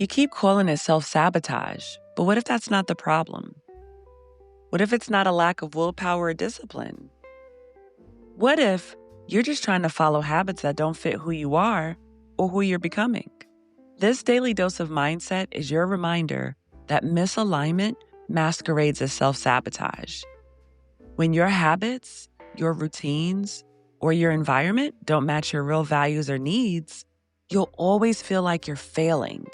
You keep calling it self-sabotage, but what if that's not the problem? What if it's not a lack of willpower or discipline? What if you're just trying to follow habits that don't fit who you are or who you're becoming? This daily dose of mindset is your reminder that misalignment masquerades as self-sabotage. When your habits, your routines, or your environment don't match your real values or needs, you'll always feel like you're failing.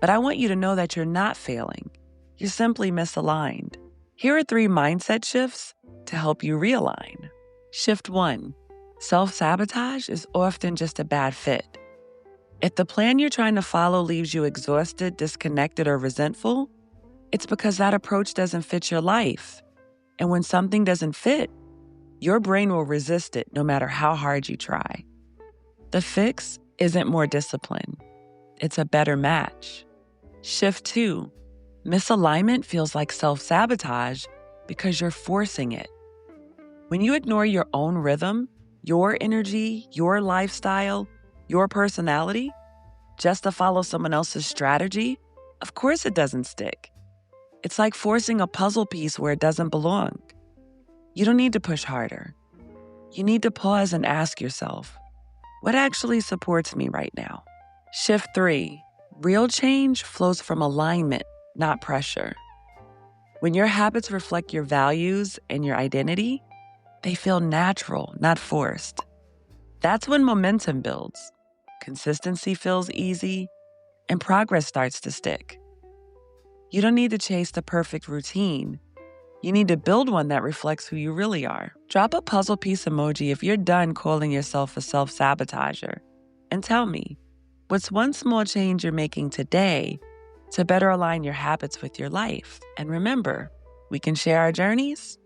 But I want you to know that you're not failing. You're simply misaligned. Here are 3 mindset shifts to help you realign. Shift 1. Self-sabotage is often just a bad fit. If the plan you're trying to follow leaves you exhausted, disconnected, or resentful, it's because that approach doesn't fit your life. And when something doesn't fit, your brain will resist it no matter how hard you try. The fix isn't more discipline. It's a better match. Shift 2. Misalignment feels like self-sabotage because you're forcing it. When you ignore your own rhythm, your energy, your lifestyle, your personality, just to follow someone else's strategy, of course it doesn't stick. It's like forcing a puzzle piece where it doesn't belong. You don't need to push harder. You need to pause and ask yourself, what actually supports me right now? Shift 3. Real change flows from alignment, not pressure. When your habits reflect your values and your identity, they feel natural, not forced. That's when momentum builds, consistency feels easy, and progress starts to stick. You don't need to chase the perfect routine. You need to build one that reflects who you really are. Drop a puzzle piece emoji if you're done calling yourself a self-sabotager. And tell me, what's one small change you're making today to better align your habits with your life? And remember, we can share our journeys,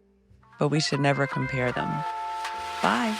but we should never compare them. Bye.